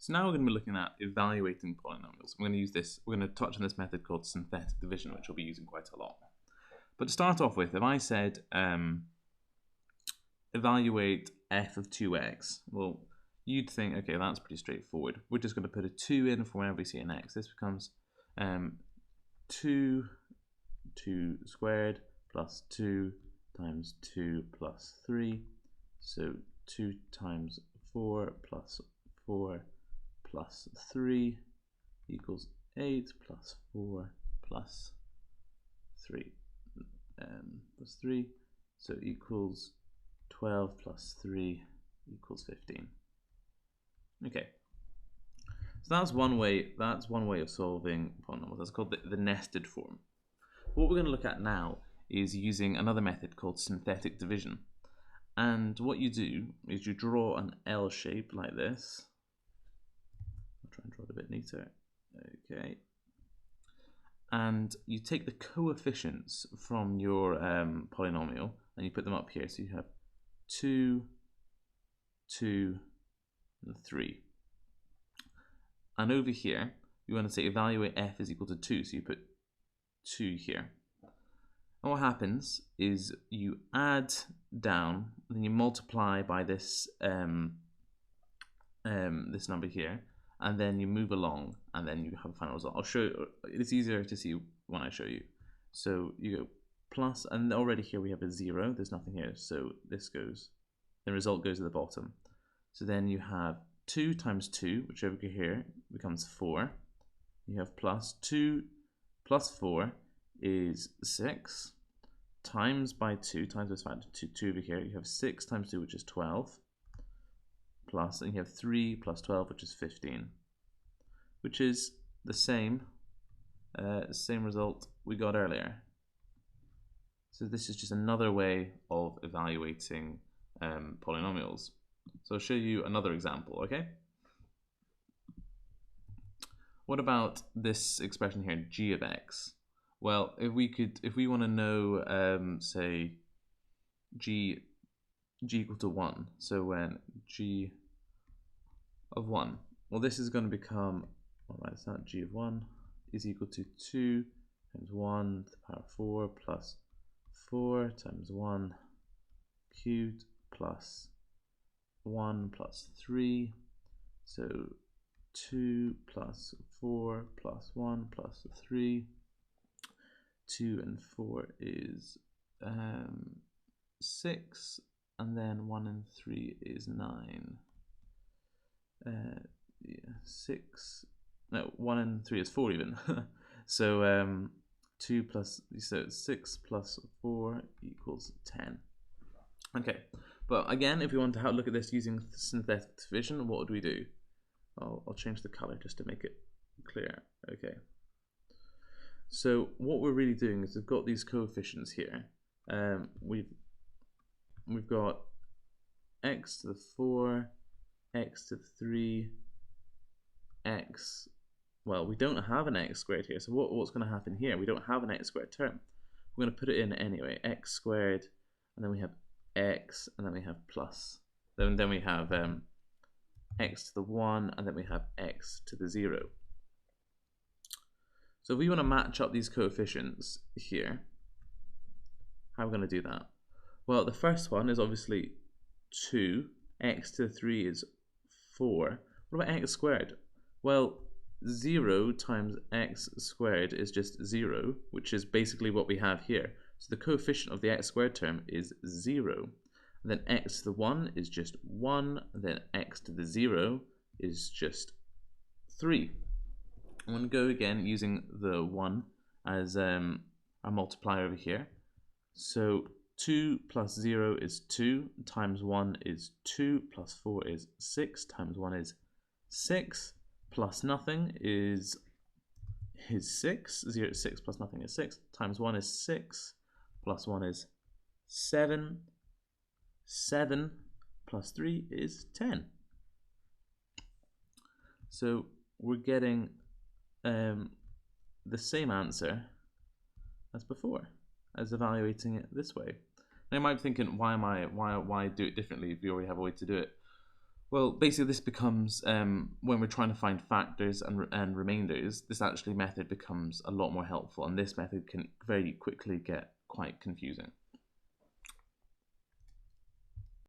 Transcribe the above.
So now we're going to be looking at evaluating polynomials. We're going to use this, we're going to touch on this method called synthetic division, which we'll be using quite a lot. But to start off with, if I said evaluate f of 2x, well, you'd think, okay, that's pretty straightforward. We're just going to put a 2 in for whenever we see an x. This becomes 2 squared plus 2 times 2 plus 3. So 2 times 4 plus 4 plus 3 equals 8 plus 4 plus 3 plus 3. So equals 12 plus 3 equals 15. Okay. So that's one way of solving polynomials. That's called the nested form. What we're going to look at now is using another method called synthetic division. And what you do is you draw an L shape like this. I'll try and draw it a bit neater. Okay. And you take the coefficients from your polynomial and you put them up here. So you have 2, 2, and 3. And over here, you want to say evaluate f is equal to 2. So you put 2 here. And what happens is you add down, then you multiply by this this number here, and then you move along, and then you have a final result. I'll show you. It's easier to see when I show you. So you go plus, and already here we have a 0. There's nothing here, so this goes. The result goes to the bottom. So then you have 2 times 2, which over here becomes 4. You have plus 2 plus 4 is 6 times by 2 times this factor 2 over here. You have 6 times 2, which is 12, plus, and you have 3 plus 12, which is 15, which is the same result we got earlier. So this is just another way of evaluating polynomials. So I'll show you another example, okay? What about this expression here, g of x? Well, if we want to know, say, g equal to 1, so when g of 1, well, this is going to become, alright, so that g of 1 is equal to 2 times 1 to the power 4 plus 4 times 1 cubed plus 1 plus 3, so 2 plus 4 plus 1 plus 3. 2 and 4 is 6, and then 1 and 3 is 9. 6. No, 1 and 3 is 4 even. So 6 plus 4 equals 10. Okay, but again, if we want to look at this using synthetic division, what would we do? I'll change the color just to make it clear. Okay. So what we're really doing is we've got these coefficients here. We've got x to the 4, x to the 3, x. Well, we don't have an x squared here. So what's going to happen here? We don't have an x squared term. We're going to put it in anyway. X squared, and then we have x, and then we have plus. Then we have x to the 1, and then we have x to the 0. So if we want to match up these coefficients here, how are we going to do that? Well, the first one is obviously 2. X to the 3 is 4. What about x squared? Well, 0 times x squared is just 0, which is basically what we have here. So the coefficient of the x squared term is 0. And then x to the 1 is just 1. And then x to the 0 is just 3. I'm going to go again using the 1 as our multiplier over here. So 2 plus 0 is 2, times 1 is 2, plus 4 is 6, times 1 is 6, plus nothing is 6. 6 plus nothing is 6, times 1 is 6, plus 1 is 7, 7 plus 3 is 10. So we're getting the same answer as before, as evaluating it this way. Now you might be thinking, why do it differently if you already have a way to do it? Well, basically this becomes, when we're trying to find factors and remainders, this actually method becomes a lot more helpful, and this method can very quickly get quite confusing.